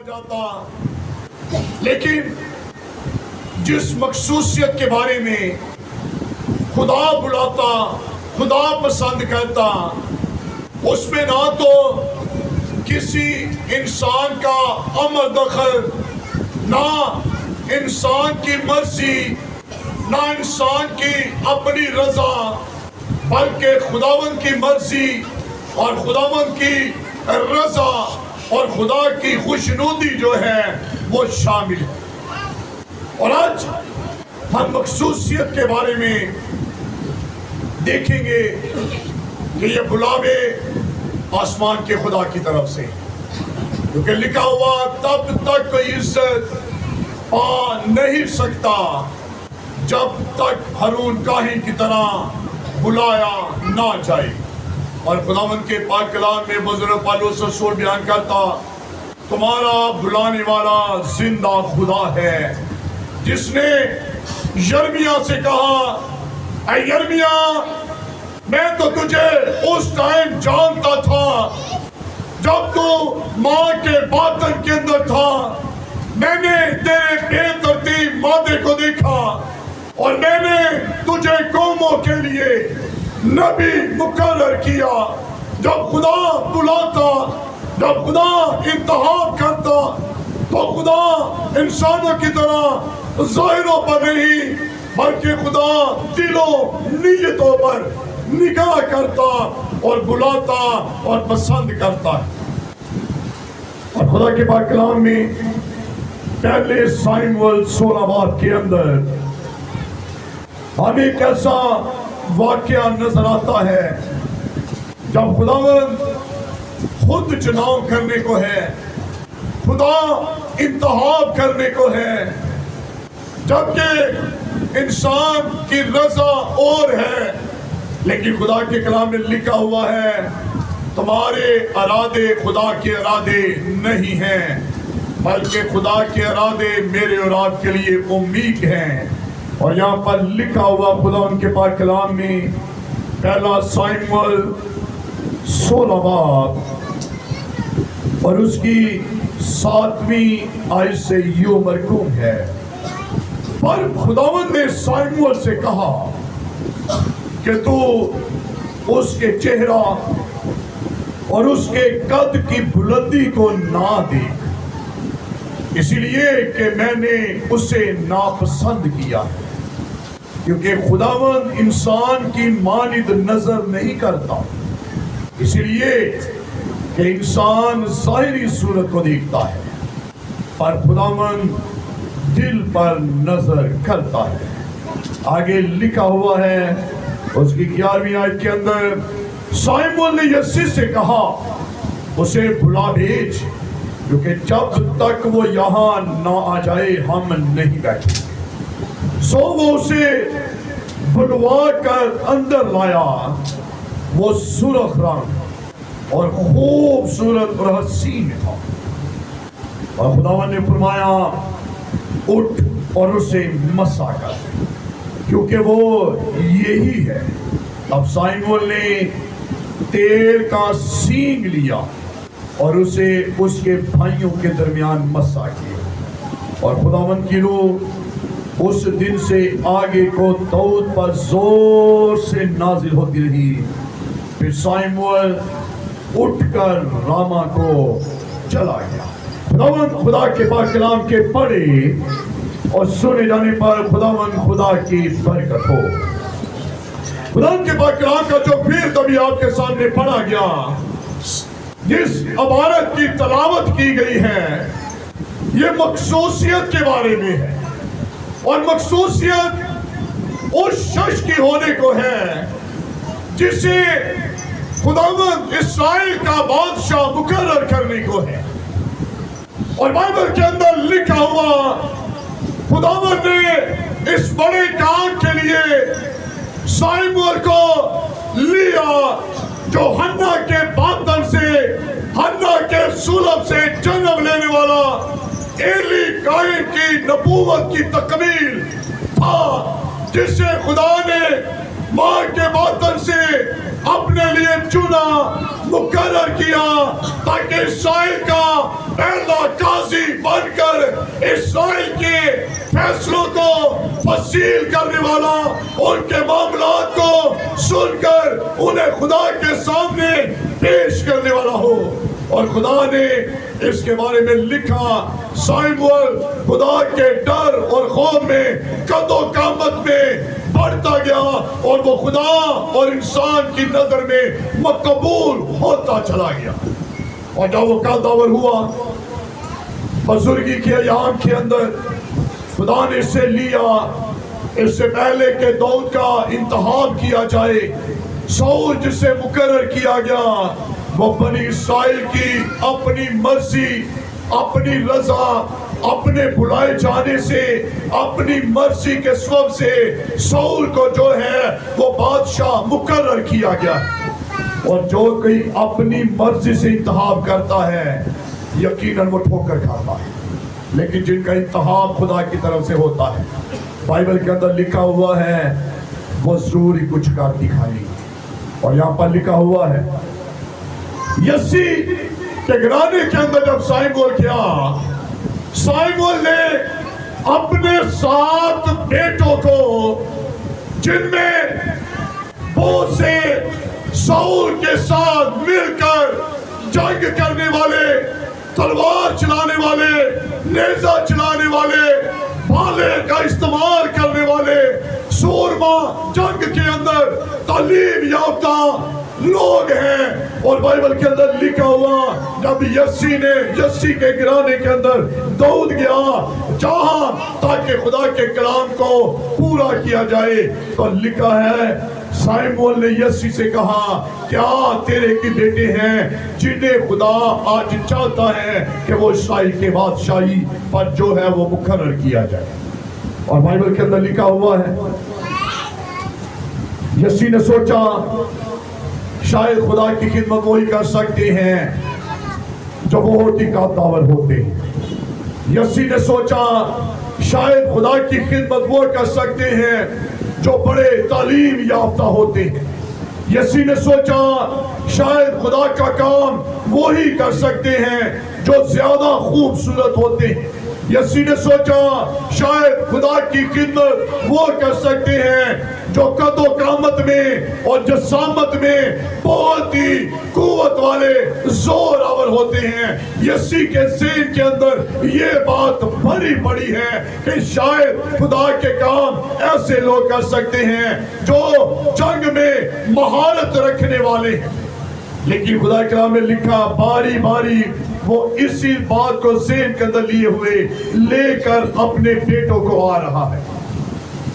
جاتا، لیکن جس مخصوصیت کے بارے میں خدا بلاتا، خدا پسند کرتا، اس میں نہ تو کسی انسان کا عمل دخل، نہ انسان کی مرضی، نہ انسان کی اپنی رضا، بلکہ خداوند کی مرضی اور خداوند کی رضا اور خدا کی خوشنودی جو ہے وہ شامل ہے۔ اور آج ہم مخصوصیت کے بارے میں دیکھیں گے کہ یہ بلاوے آسمان کے خدا کی طرف سے، کیونکہ لکھا ہوا تب تک کوئی عزت پا نہیں سکتا جب تک ہارون کاہن کی طرح بلایا نہ جائے۔ اور خداوند کے پاک کلام میں بزرگ پالوس رسول بیان کرتا، تمہارا بلانے والا زندہ خدا ہے، جس نے یرمیاء سے کہا، اے یرمیاء، میں تو تجھے اس ٹائم جانتا تھا جب تو ماں کے باطن کے اندر تھا، میں نے تیرے بے ترتیب مادے کو دیکھا اور میں نے تجھے قوموں کے لیے نبی مقرر کیا۔ جب خدا بلاتا، جب خدا انتخاب کرتا تو خدا انسانوں کی طرح ظاہروں پر نہیں بلکہ خدا دلوں نیتوں پر نگاہ کرتا اور بلاتا اور پسند کرتا ہے۔ اور خدا کے پاک کلام میں پہلے ساموئیل 16 باب کے اندر ہمیں ایک ایسا واقعہ نظر آتا ہے جب خداوند خود چناؤ کرنے کو ہے، خدا انتخاب کرنے کو ہے، جبکہ انسان کی رضا اور ہے، لیکن خدا کے کلام میں لکھا ہوا ہے تمہارے ارادے خدا کے ارادے نہیں ہیں، بلکہ خدا کے ارادے میرے اور آپ کے لیے امید ہیں۔ اور یہاں پر لکھا ہوا خدا ان کے پاک کلام میں پہلا ساموئیل 16 باب اور اس کی 7ویں آیت سے یوں مرقوم ہے، پر خداوند نے ساموئیل سے کہا کہ تو اس کے چہرہ اور اس کے قد کی بلندی کو نہ دیکھ، اسی لیے کہ میں نے اسے ناپسند کیا، کیونکہ خداوند انسان کی مانند نظر نہیں کرتا، اسی لیے کہ انسان ظاہری صورت کو دیکھتا ہے پر خداوند دل پر نظر کرتا ہے۔ آگے لکھا ہوا ہے اس کی 11ویں آیت کے اندر، ساموئیل نے یسی سے کہا اسے بلا بھیج، کیونکہ جب تک وہ یہاں نہ آ جائے ہم نہیں بیٹھیں۔ سو وہ اسے بلوا کر اندر لایا، وہ سرخ رنگ اور خوبصورت اور حسین تھا، اور خداوند نے فرمایا اٹھ اور اسے مسا کر، کیونکہ وہ یہی ہے۔ اب ساموئیل نے تیل کا سینگ لیا اور اسے اس کے بھائیوں کے درمیان مسا کیا، اور خداوند کی روح اس دن سے آگے کو داؤد پر زور سے نازل ہوتی رہی۔ پھر ساموئیل اٹھ کر راما کو چلا گیا۔ خداوند خدا کے پاک کلام کے پڑھے اور سنے جانے پر خداوند خدا کی برکت ہو۔ خداوند کے پاک کلام کا جو پھر کبھی آپ کے سامنے پڑھا گیا، جس عبارت کی تلاوت کی گئی ہے، یہ مخصوصیت کے بارے میں ہے، اور مخصوصیت اس شخص کی ہونے کو ہے جسے خداوند اسرائیل کا بادشاہ مقرر کرنے کو ہے۔ اور بائبل کے اندر لکھا ہوا خداوند نے اس بڑے کام کے لیے ساموئیل کو لیا، جو ہنا کے باطن سے، ہنا کے سولب سے جنم لینے والا ایلی کاہن کی نبوت کی تکمیل تھا، جسے خدا نے ماں کے باطن سے اپنے لیے چنا، مقرر کیا، تاکہ اسرائیل کا پہلا قاضی اسرائیل کے فیصلوں کو فصیل کرنے والا، ان کے معاملات کو سن کر انہیں خدا کے سامنے پیش کرنے والا ہو۔ اور خدا نے اس کے بارے میں لکھا، ساموئیل خدا کے ڈر اور خوف میں قد و قامت میں بڑھتا گیا، اور وہ خدا اور انسان کی نظر میں مقبول ہوتا چلا گیا۔ اور جب وہ قدور ہوا بزرگی کے ایام کے اندر، خدا نے اسے لیا۔ اس سے پہلے کہ داؤد کا انتخاب کیا جائے، سول جسے مقرر کیا گیا، وہ بنی اسرائیل کی اپنی مرضی، اپنی رضا، اپنے بلائے جانے سے، اپنی مرضی کے سبب سے سول کو جو ہے وہ بادشاہ مقرر کیا گیا۔ اور جو کوئی اپنی مرضی سے انتخاب کرتا ہے یقیناً وہ ٹھوکر کھاتا ہے، لیکن جن کا انتخاب خدا کی طرف سے ہوتا ہے، بائبل کے اندر لکھا ہوا ہے وہ ضرور ہی کچھ کر دکھائیں گے۔ اور یہاں پر لکھا ہوا ہے یسی کے گھرانے کے اندر جب ساموئیل کیا، ساموئیل نے اپنے 7 بیٹوں کو، جن میں بہت سے سول کے ساتھ مل کر جنگ کرنے والے، تلوار چلانے والے، نیزہ چلانے والے، بھالے کا استعمال کرنے والے، سورما جنگ کے اندر تعلیم یافتہ لوگ ہیں۔ اور بائبل کے اندر لکھا ہوا جب یسی کے گھرانے کے اندر داؤد گیا جہاں تاکہ خدا کے کلام کو پورا کیا جائے، تو لکھا ہے ساموئیل نے یسی سے کہا، کیا تیرے کے بیٹے ہیں جنہیں خدا آج چاہتا ہے کہ وہ اسرائیل کے بادشاہی پر جو ہے وہ مقرر کیا جائے؟ اور بائبل کے اندر لکھا ہوا ہے یسی نے سوچا شاید خدا کی خدمت وہی کر سکتے ہیں جو بہت ہی قابل ہوتے ہیں۔ یسی نے سوچا شاید خدا کی خدمت وہ کر سکتے ہیں جو بڑے تعلیم یافتہ ہوتے ہیں۔ یسی نے سوچا شاید خدا کا کام وہی کر سکتے ہیں جو زیادہ خوبصورت ہوتے ہیں۔ یسی نے سوچا شاید خدا کی خدمت وہ کر سکتے ہیں جو قد و قامت میں اور جسامت میں بہت ہی قوت والے، زور آور ہوتے ہیں۔ یسی کے ذہن کے اندر یہ بات بھری پڑی ہے کہ شاید خدا کے کام ایسے لوگ کر سکتے ہیں جو جنگ میں مہارت رکھنے والے ہیں۔ لیکن خدا کے کلام میں لکھا باری باری وہ اسی بات کو ذہن کے اندر لیے ہوئے لے کر اپنے بیٹوں کو آ رہا ہے۔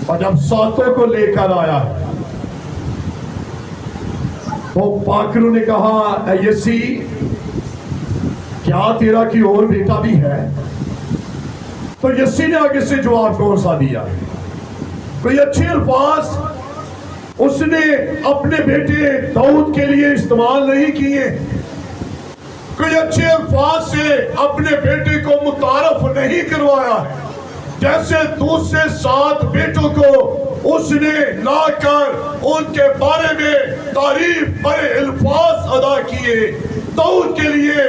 اور جب 7 کو لے کر آیا ہے تو باکروں نے کہا، اے یسی کیا تیرا کی اور بیٹا بھی ہے؟ تو یسی نے آگے سے جواب کون سا دیا؟ کوئی اچھے الفاظ اس نے اپنے بیٹے داؤد کے لیے استعمال نہیں کیے، کوئی اچھے الفاظ سے اپنے بیٹے کو متعارف نہیں کروایا ہے۔ جیسے دوسرے 7 بیٹوں کو اس نے لا کر ان کے بارے میں تعریف بڑے الفاظ ادا کیے، داؤد کے لیے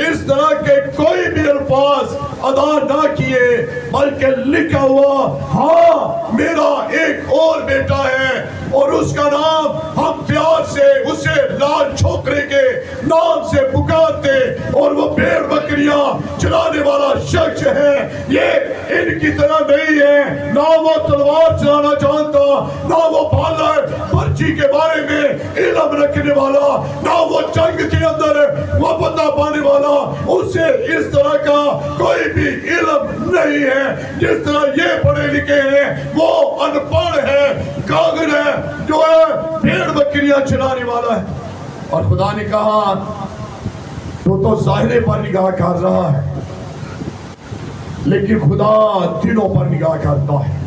اس طرح کے کوئی بھی الفاظ ادا نہ کیے، بلکہ لکھا ہوا ہاں میرا ایک اور بیٹا ہے اور اس کا نام ہم پیار سے اسے لال چھوکرے کے نام سے پکارتے، اور وہ بھیڑ بکریاں چلانے والا شخص ہے۔ یہ ان کی طرح نہیں ہے، نہ وہ تلوار چلانا جانتا، نہ وہ بھالر پرچی کے بارے میں علم رکھنے والا، نہ وہ جنگ کے اندر وہ پتہ پانے والا، اسے اس طرح کا کوئی بھی علم نہیں ہے۔ جس طرح یہ پڑھے لکھے ہیں وہ ان پڑھ ہے، کاغذ ہے، جو ہے بھیڑ بکریاں چلانے والا ہے۔ اور خدا نے کہا تو ظاہرے پر نگاہ کر رہا ہے، لیکن خدا دلوں پر نگاہ کرتا ہے۔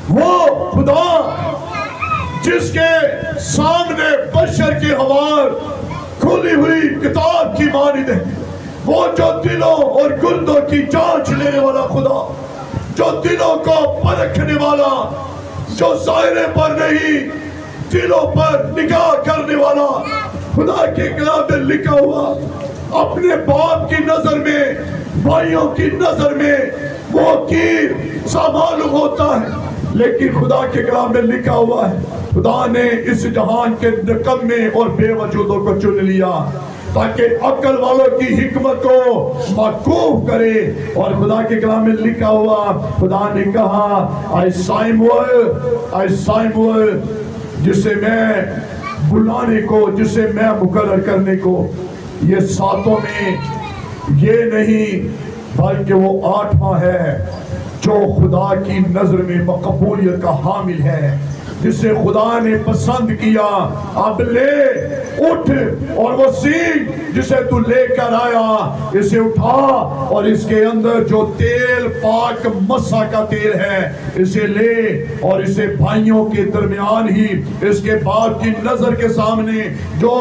وہ خدا جس کے سامنے بشر کی حوار کھلی ہوئی کتاب کی مانند ہے، وہ جو دلوں اور گردوں کی جانچ لینے والا خدا، جو دلوں کو پرکھنے والا، جو ظاہرے پر نہیں دلوں پر نگاہ کرنے والا، خدا کے کلام میں لکھا ہوا اپنے باپ کی نظر میں، بھائیوں کی نظر میں وہ حقیر سا معلوم ہوتا ہے، لیکن خدا کے کلام میں لکھا ہوا ہے خدا نے اس جہان کے نکمے اور بے وجودوں کو چن لیا تاکہ عقل والوں کی حکمت کو موقوف کرے. اور خدا کے کلام میں لکھا ہوا خدا نے کہا اے سائموئل جسے میں بلانے کو، جسے میں مقرر کرنے کو، یہ ساتوں میں یہ نہیں بلکہ وہ 8واں ہے جو خدا کی نظر میں مقبولیت کا حامل ہے، جسے خدا نے پسند کیا. اب لے اٹھ اور وہ سینگ جسے تو لے کر آیا اسے اٹھا اور اس کے اندر جو تیل پاک مسح کا تیل ہے اسے لے اور اسے بھائیوں کے درمیان ہی اس کے باپ کی نظر کے سامنے جو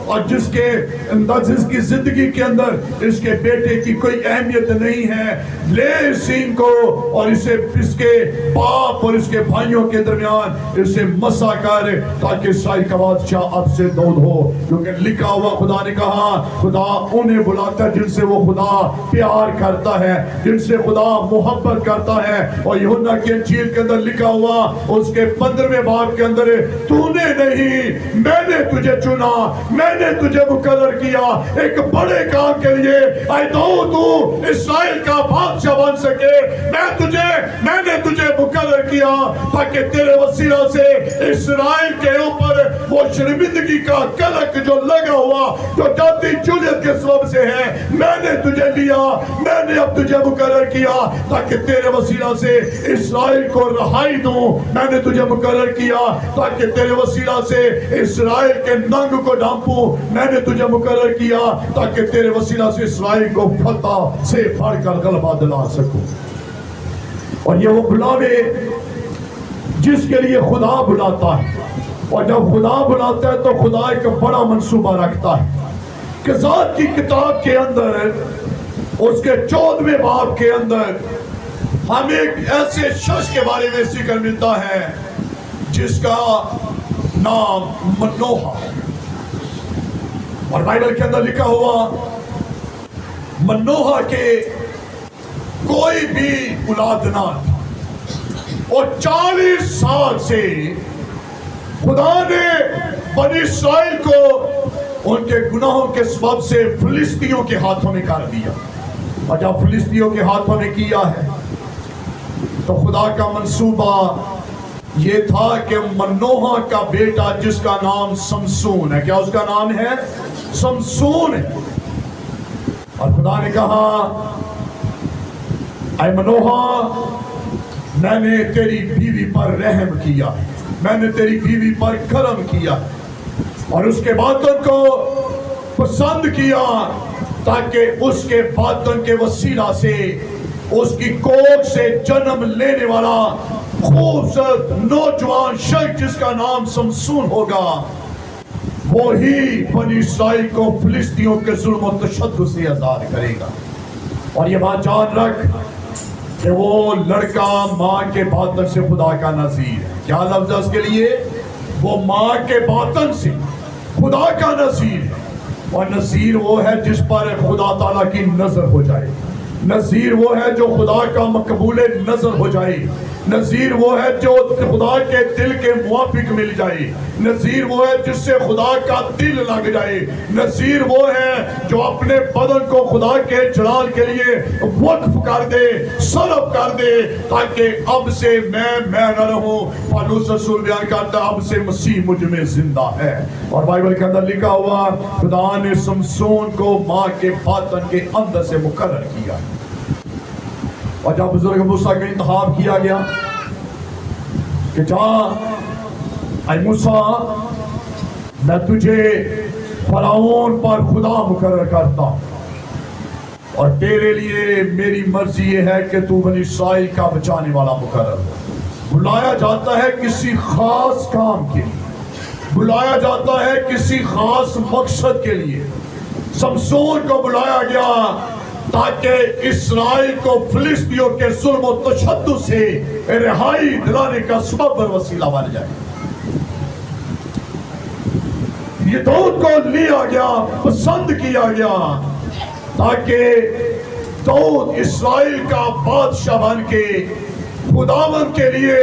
اور جس کی زندگی کے اندر اس کے بیٹے کی کوئی اہمیت نہیں ہے، لے اس سینگ کو اور اسے اس کے باپ اور اس کے بھائیوں کے درمیان اسے مسح کر تاکہ اسرائیل کا بادشاہ اب سے دود ہو. کیونکہ لکھا ہوا خدا نے کہا خدا انہیں بلاتا ہے جن سے وہ خدا پیار کرتا ہے، جن سے خدا محبت کرتا ہے. اور یوحنا کی انجیل کے اندر لکھا ہوا اس کے 15ویں باب کے اندر تو نے نہیں میں نے تجھے چنا، میں نے تجھے مقرر کیا ایک بڑے کام کے لیے. اے داؤد تو اسرائیل کا بادشاہ بن سکے، میں نے تجھے مقرر کیا تاکہ تیرے وسیلہ سے اسرائیل کے اوپر وہ شرمندگی کا کلک جو لگا ہوا جو جاتی جولیت کے سبب سے ہے، میں نے تجھے لیا، میں نے اب تجھے مقرر کیا تاکہ تیرے وسیلہ سے اسرائیل کو رہائی دوں. میں نے تجھے مقرر کیا تاکہ تیرے وسیلہ سے اسرائیل کے ننگ کو ڈھانپوں. میں نے تجھے مقرر کیا تاکہ تیرے وسیلہ سے اسرائیل کو فتح سے پڑھ کر غلبہ دلا سکوں. اور یہ وہ بلاوے جس کے لیے خدا بلاتا ہے، اور جب خدا بلاتا ہے تو خدا ایک بڑا منصوبہ رکھتا ہے. کہ ذات کی کتاب کے اندر اس کے 14ویں باب کے اندر ہمیں ایک ایسے شخص کے بارے میں ذکر ملتا ہے جس کا نام منوہا، اور بائبل کے اندر لکھا ہوا منوہا کے کوئی بھی اولاد نہ تھی، اور 40 سال سے خدا نے بنی اسرائیل کو ان کے گناہوں کے سبب سے فلسطینیوں کے ہاتھوں میں کر دیا. اور جب فلسطینیوں کے ہاتھوں میں کیا ہے تو خدا کا منصوبہ یہ تھا کہ منوہا کا بیٹا جس کا نام سمسون ہے، کیا اس کا نام ہے؟ سمسون ہے. اور خدا نے کہا اے منوہا میں نے تیری بیوی پر رحم کیا، میں نے تیری بیوی پر کرم کیا اور اس کے باطن کو پسند کیا تاکہ اس کے باطن کے وسیلہ سے اس کی کوکھ سے جنم لینے والا خوبصورت نوجوان شخص جس کا نام سمسون ہوگا وہی بنی اسرائیل کو فلسطینیوں کے ظلم و تشدد سے آزاد کرے گا. اور یہ بات جان رکھ کہ وہ لڑکا ماں کے باطن سے خدا کا نذیر ہے. کیا لفظ ہے اس کے لیے؟ وہ ماں کے باطن سے خدا کا نذیر ہے. اور نذیر وہ ہے جس پر خدا تعالیٰ کی نظر ہو جائے. نذیر وہ ہے جو خدا کا مقبول نظر ہو جائے. نذیر وہ ہے جو خدا کے دل کے موافق مل جائے. نذیر وہ ہے جس سے خدا کا دل لگ جائے. نذیر وہ ہے جو اپنے بدن کو خدا کے جلال کے لیے وقف کر دے، صرف کر دے تاکہ اب سے میں نہ رہوں. پالوس رسول بیان کرتا ہے اب سے مسیح مجھ میں زندہ ہے. اور بائبل کے اندر لکھا ہوا خدا نے سمسون کو ماں کے باطن کے اندر سے مقرر کیا. اور جب بزرگ موسیٰ کا انتخاب کیا گیا کہ جا اے موسیٰ میں تجھے فرعون پر خدا مقرر کرتا اور تیرے لیے میری مرضی یہ ہے کہ تو بنی اسرائیل کا بچانے والا مقرر ہو. بلایا جاتا ہے کسی خاص کام کے لیے، بلایا جاتا ہے کسی خاص مقصد کے لیے. سمسون کو بلایا گیا تاکہ اسرائیل کو فلسطینیوں کے ظلم و تشدد سے رہائی دلانے کا سبب اور وسیلہ بن جائے. یہ داؤد کو لیا گیا، پسند کیا گیا تاکہ داؤد اسرائیل کا بادشاہ بن کے خداوند کے لیے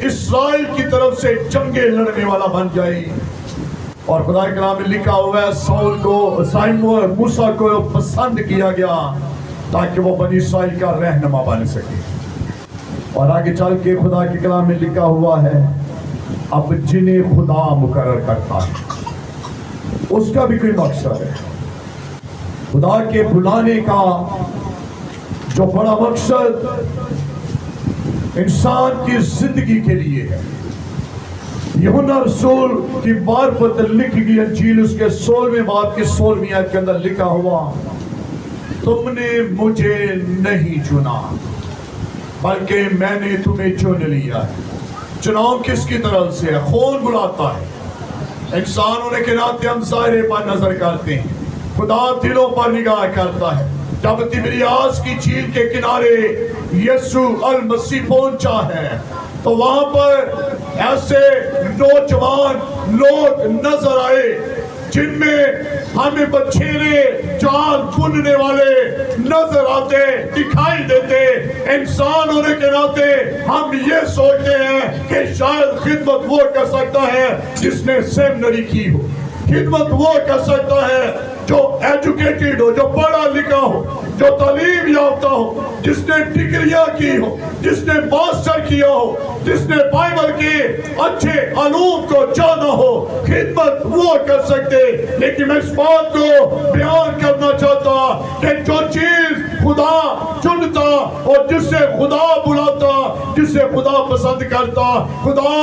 اسرائیل کی طرف سے جنگیں لڑنے والا بن جائے. اور خدا کے کلام میں لکھا ہوا ہے ساؤل کو موسیٰ کو پسند کیا گیا تاکہ وہ بنی اسرائیل کا رہنما بن سکے. اور آگے چل کے خدا کے کلام میں لکھا ہوا ہے اب جنہیں خدا مقرر کرتا ہے اس کا بھی کوئی مقصد ہے. خدا کے بلانے کا جو بڑا مقصد انسان کی زندگی کے لیے ہے. یوحنا رسول کی معرفت لکھی گئی انجیل اس کے 16ویں باب کی 16ویں آیت کے اندر لکھا ہوا تم نے مجھے نہیں چنا بلکہ میں نے تمہیں چن لیا ہے. چناؤ کس کی طرف سے ہے؟ کون بلاتا ہے؟ انسان ہونے کے ناطے ہم ظاہرے پر نظر کرتے ہیں، خدا دلوں پر نگاہ کرتا ہے. جب تبریاس کی جھیل کے کنارے یسوع المسیح پہنچا ہے تو وہاں پر ایسے نوجوان لوگ نظر آئے جن میں ہمیں بچھیرے جال بننے والے نظر آتے دکھائی دیتے. انسان ہونے کے ناطے ہم یہ سوچتے ہیں کہ شاید خدمت وہ کر سکتا ہے جس نے سیمنری کی ہو، خدمت وہ کر سکتا ہے جو ایجوکیٹڈ ہو، جو پڑھا لکھا ہو، جو تعلیم یافتہ ہو، جس نے ڈگریاں کی ہو، جس نے ماسٹر کیا ہو، جس نے بائبل کے اچھے علوم کو جانا ہو، خدمت وہ کر سکتے. لیکن میں اس بات کو بیان کرنا چاہتا کہ جو چیز خدا چنتا اور جس سے خدا بلاتا، جس سے خدا پسند کرتا، خدا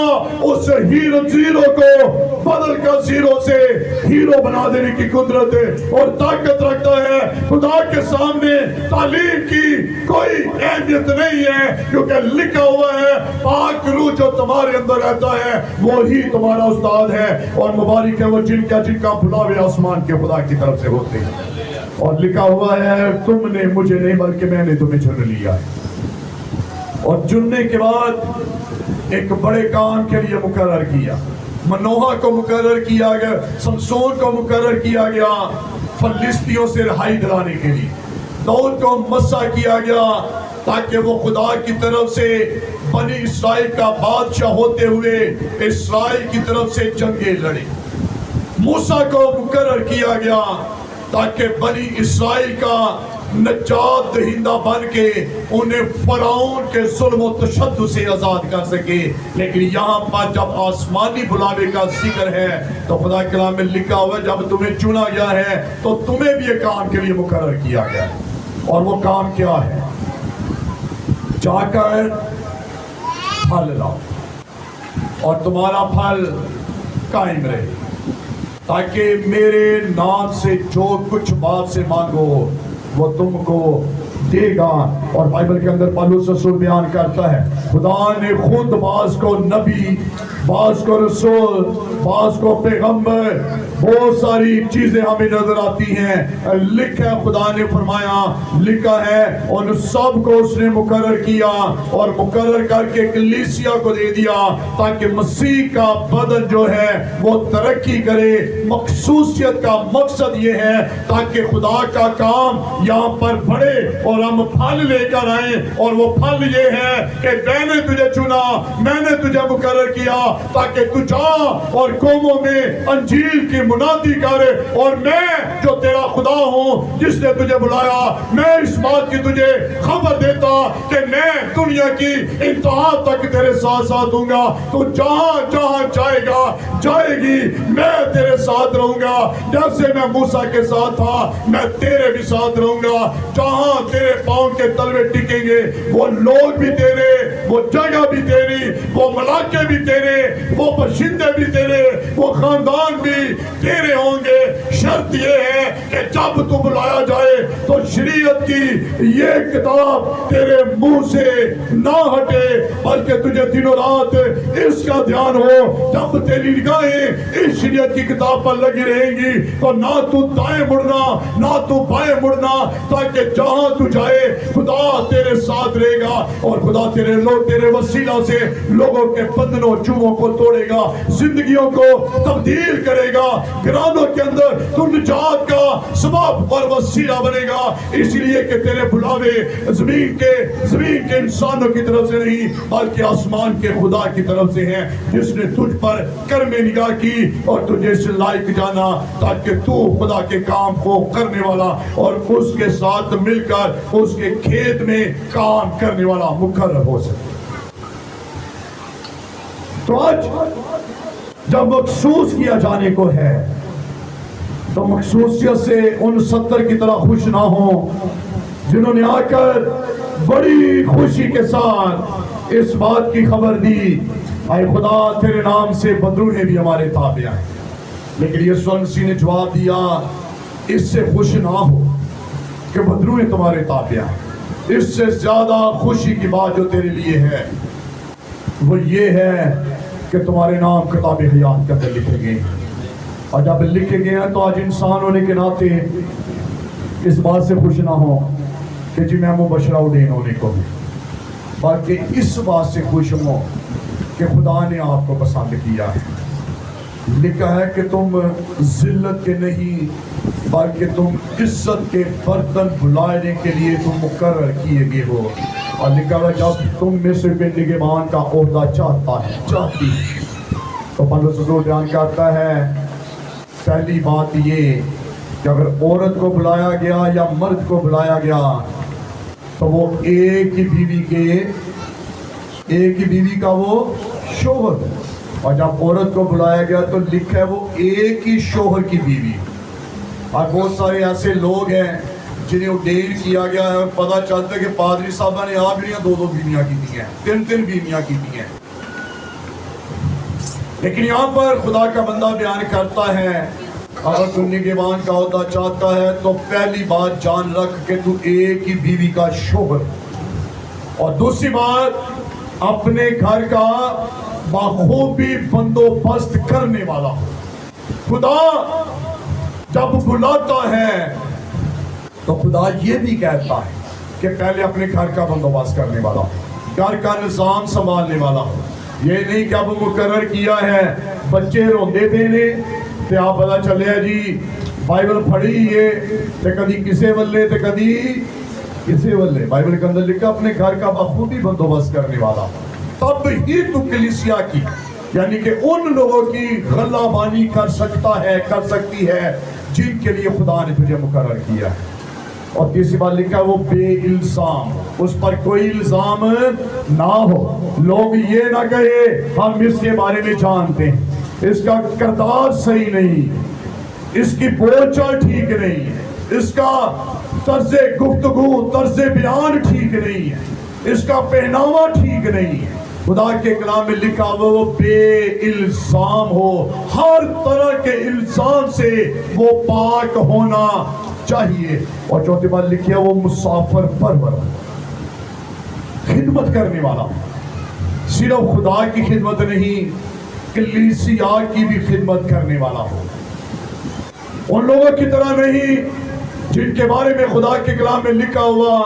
اس ہیرو زیرو کو بدل کر زیرو سے ہیرو بنا دینے کی قدرت اور طاقت رکھتا ہے. خدا کے سامنے تعلیم کی کوئی اہمیت نہیں ہے کیونکہ لکھا ہوا ہے پاک روح جو تمہارے اندر رہتا ہے وہی تمہارا استاد ہے اور مبارک ہے وہ جن کا بلاوے آسمان کے خدا کی طرف سے ہوتے ہیں. اور لکھا ہوا ہے تم نے مجھے نہیں بلکہ میں نے تمہیں چن لیا ہے. اور چننے کے بعد ایک بڑے کام کے لیے مقرر کیا. منوہا کو مقرر کیا گیا، سمسون کو مقرر کیا گیا فلسطینیوں سے رہائی دلانے کے لیے. داؤد کو مسح کیا گیا تاکہ وہ خدا کی طرف سے بنی اسرائیل کا بادشاہ ہوتے ہوئے اسرائیل کی طرف سے جنگیں لڑے. موسیٰ کو مقرر کیا گیا تاکہ بنی اسرائیل کا نجات دہندہ بن کے انہیں فرعون کے ظلم و تشدد سے آزاد کر سکے. لیکن یہاں پر جب آسمانی بلاوے کا ذکر ہے تو خدا کلام میں لکھا ہوا ہے جب تمہیں چنا گیا ہے تو تمہیں بھی ایک کام کے لیے مقرر کیا گیا ہے. اور وہ کام کیا ہے؟ جا کر پھل لاؤ اور تمہارا پھل قائم رہے تاکہ میرے نام سے جو کچھ باپ سے مانگو وہ تم کو دے گا. اور بائبل کے اندر پالوس رسول بیان کرتا ہے خدا نے خود بعض کو نبی، بعض کو رسول، بعض کو پیغمبر، بہت ساری چیزیں ہمیں نظر آتی ہیں. لکھا ہے خدا نے فرمایا، لکھا ہے ان سب کو اس نے مقرر کیا اور مقرر کر کے کلیسیا کو دے دیا تاکہ مسیح کا بدن جو ہے وہ ترقی کرے. مخصوصیت کا مقصد یہ ہے تاکہ خدا کا کام یہاں پر بڑھے اور ہم پھل لے کر آئیں. اور وہ پھل یہ ہے کہ میں نے تجھے چنا، میں نے تجھے مقرر کیا تاکہ تو جا اور قوموں میں انجیل کی منادی کرے. اور میں جو تیرا خدا ہوں جس نے تجھے بلایا، میں اس بات کی تجھے خبر دیتا کہ میں دنیا کی انتہا تک تیرے ساتھ ساتھ ہوں گا. تو جہاں جہاں جائے گا جائے گی میں تیرے ساتھ رہوں گا. جیسے میں موسیٰ کے ساتھ تھا میں تیرے بھی ساتھ رہوں گا. جہاں تیرے پاؤں کے تلوے ٹکیں گے وہ لوگ بھی تیرے، وہ جگہ بھی تیری، وہ ملاقے بھی تیرے، وہ باشندے بھی تیرے، وہ خاندان بھی تیرے ہوں گے. شرط یہ ہے کہ جب تو بلایا جائے تو شریعت کی یہ کتاب تیرے منہ سے نہ ہٹے بلکہ تجھے دن و رات اس کا دھیان ہو. جب تیری نگاہیں اس شریعت کی کتاب پر لگی رہیں گی تو نہ تو دائیں مڑنا نہ تو بائیں مڑنا تاکہ جہاں تو جائے خدا تیرے ساتھ اترے گا اور خدا تیرے وسیلہ سے لوگوں کے بندنوں چوبوں کو توڑے گا، زندگیوں کو تبدیل کرے گا، گرانوں کے اندر تو نجات کا سبب اور وسیلہ بنے گا، اس لیے کہ تیرے بلاوے زمین کے انسانوں کی طرف سے نہیں بلکہ آسمان کے خدا کی طرف سے ہیں، جس نے تجھ پر کرم نگاہ کی اور تجھے اس لائق جانا تاکہ تو خدا کے کام کو کرنے والا اور اس کے ساتھ مل کر اس کے کھیت میں کام کرنے والا مقرر ہو سکے۔ تو آج جب مخصوص کیا جانے کو ہے تو مخصوصیت سے ان 70 کی طرح خوش نہ ہوں جنہوں نے آ کر بڑی خوشی کے ساتھ اس بات کی خبر دی، اے خدا تیرے نام سے بدروہیں بھی ہمارے تابع ہیں، لیکن یسوع مسیح نے جواب دیا اس سے خوش نہ ہو کہ بدروہیں تمہارے تابع ہیں، اس سے زیادہ خوشی کی بات جو تیرے لیے ہے وہ یہ ہے کہ تمہارے نام کتاب حیات کے اندر لکھے گئے ہیں، اور جب لکھے گئے ہیں تو آج انسان ہونے کے ناطے اس بات سے خوش نہ ہو کہ جی میں مبشرہ الدین ہونے کو بھی، بلکہ اس بات سے خوش ہو کہ خدا نے آپ کو پسند کیا ہے۔ لکھا ہے کہ تم ذلت کے نہیں بلکہ تم عزت کے برتن بلانے کے لیے تم مقرر کیے گئے ہو، اور لکھا ہے جب تم میں سے کوئی نگہبان کا عہدہ چاہتی تو پولس رسول بیان کرتا ہے پہلی بات یہ کہ اگر عورت کو بلایا گیا یا مرد کو بلایا گیا تو وہ ایک ہی بیوی کا وہ شوہر، اور جب عورت کو بلایا گیا تو لکھا ہے وہ ایک ہی شوہر کی بیوی۔ اور بہت سارے ایسے لوگ ہیں جنہیں اڈیل کیا گیا ہے اور پتہ چلتا ہے کہ پادری صاحبہ نے آپ نے 2 بیویاں کی دی ہیں، 3 بیویاں کی دی ہیں، لیکن یہاں پر خدا کا بندہ بیان کرتا ہے اگر تم نگہبان کا عہدہ چاہتا ہے تو پہلی بات جان رکھ کہ تو ایک ہی بیوی کا شوہر، اور دوسری بات اپنے گھر کا بخوبی بندوبست کرنے والا ہو۔ خدا جب بلاتا ہے تو خدا یہ بھی کہتا ہے کہ پہلے اپنے گھر کا بندوبست کرنے والا ہو، گھر کا نظام سنبھالنے والا ہو۔ یہ نہیں کہ اب مقرر کیا ہے بچے روندے پے نے تے آپ پتا چلے جی بائبل پڑھی ہے تے کدی کسے ولے تے کدی کسے ولے۔ بائبل کے اندر لکھا اپنے گھر کا بخوبی بندوبست کرنے والا، تب ہی تو کلیسیا کی یعنی کہ ان لوگوں کی غلہ بانی کر سکتی ہے جن کے لیے خدا نے تجھے مقرر کیا ہے۔ اور تیسری بات لکھا وہ بے الزام، اس پر کوئی الزام نہ ہو، لوگ یہ نہ کہے ہم اس کے بارے میں جانتے ہیں، اس کا کردار صحیح نہیں، اس کی بول چال ٹھیک نہیں، اس کا طرز گفتگو طرز بیان ٹھیک نہیں ہے، اس کا پہناوا ٹھیک نہیں ہے۔ خدا کے کلام میں لکھا وہ بے الزام ہو، ہر طرح کے الزام سے وہ پاک ہونا چاہیے۔ اور چوتھی بات لکھی ہے وہ مسافر پرور، خدمت کرنے والا، صرف خدا کی خدمت نہیں کلیسیا کی بھی خدمت کرنے والا ہو، ان لوگوں کی طرح نہیں جن کے بارے میں خدا کے کلام میں لکھا ہوا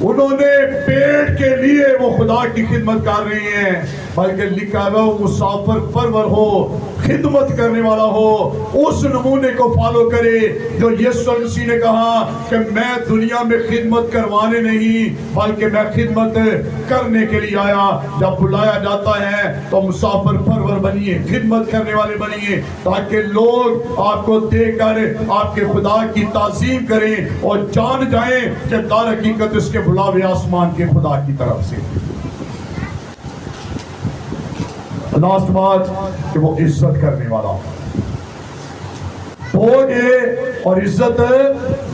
انہوں نے پیٹ کے لیے وہ خدا کی خدمت کر رہی ہیں، بلکہ لکھا ہے وہ مسافر پرور ہو، خدمت کرنے والا ہو، اس نمونے کو فالو کرے جو یسوع مسیح نے کہا کہ میں دنیا میں خدمت کروانے نہیں بلکہ میں خدمت کرنے کے لیے آیا۔ جب بلایا جاتا ہے تو مسافر پرور بنیے، خدمت کرنے والے بنیے، تاکہ لوگ آپ کو دیکھ کر آپ کے خدا کی تعظیم کریں اور جان جائیں کہ در حقیقت اس کے بلاوے آسمان کے خدا کی طرف سے۔ لاسٹ بات کہ وہ عزت کرنے والا ہو گے، اور عزت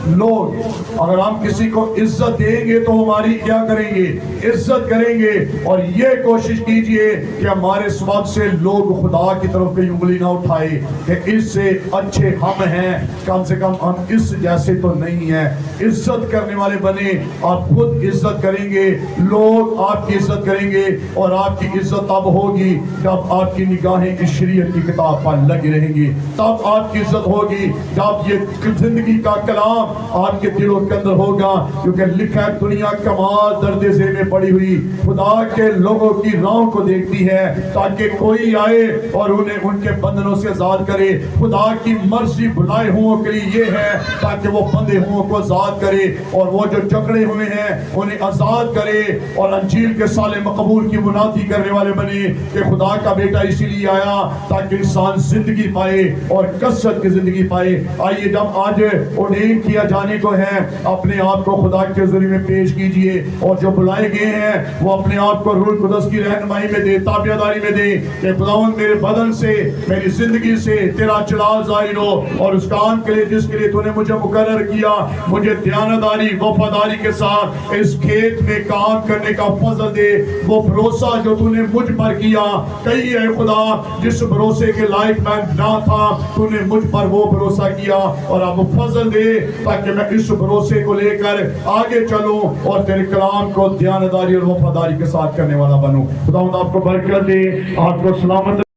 لوگ اگر ہم کسی کو عزت دیں گے تو ہماری کیا کریں گے؟ عزت کریں گے، اور یہ کوشش کیجئے کہ ہمارے سبب سے لوگ خدا کی طرف کوئی انگلی نہ اٹھائے کہ اس سے اچھے ہم ہیں، کم سے کم ہم اس جیسے تو نہیں ہیں۔ عزت کرنے والے بنے، آپ خود عزت کریں گے، لوگ آپ کی عزت کریں گے، اور آپ کی عزت تب ہوگی جب آپ کی نگاہیں اس شریعت کی کتاب پر لگی رہیں گی، تب آپ کی عزت ہوگی ہوگی جب یہ زندگی کا کلام آپ کے دلوں کے اندر ہوگا، کیونکہ لکھا ہے دنیا کمال درد ذیل میں پڑی ہوئی خدا کے لوگوں کی راہوں کو دیکھتی ہے تاکہ کوئی آئے اور انہیں ان کے بندنوں سے آزاد کرے۔ خدا کی مرضی بلائے ہوں کے لیے یہ ہے تاکہ وہ بندے ہوں کو آزاد کرے اور وہ جو جکڑے ہوئے ہیں انہیں آزاد کرے اور انجیل کے سال مقبول کی منادی کرنے والے بنے کہ خدا کا بیٹا اسی لیے آیا تاکہ انسان زندگی پائے اور کثرت کی زندگی پائے۔ آئیے جب آج اورڈین کیا جانے کو ہے اپنے آپ کو خدا کے ذریعے میں پیش کیجئے اور جو بلائے گئے ہیں وہ اپنے آپ کو روح القدس کی رہنمائی میں دے، تابعداری میں دے کہ خداوند میرے بدن سے میری زندگی سے تیرا جلال ظاہر ہو اور اس کام کے لیے جس کے لیے تو نے مجھے مقرر کیا مجھے دیانتداری وفاداری کے ساتھ اس کھیت میں کام کرنے کا فضل دے۔ وہ بھروسہ جو تو نے مجھ پر کیا، کئی اے خدا جس بھروسے کے لائق میں نہ تھا تو نے مجھ پر وہ بھروسہ کیا اور اب فضل دے تاکہ میں اس بھروسے کو لے کر آگے چلوں اور تیرے کلام کو دیانتداری اور وفاداری کے ساتھ کرنے والا بنوں۔ خداوند آپ کو برکت دے، آپ کو سلامت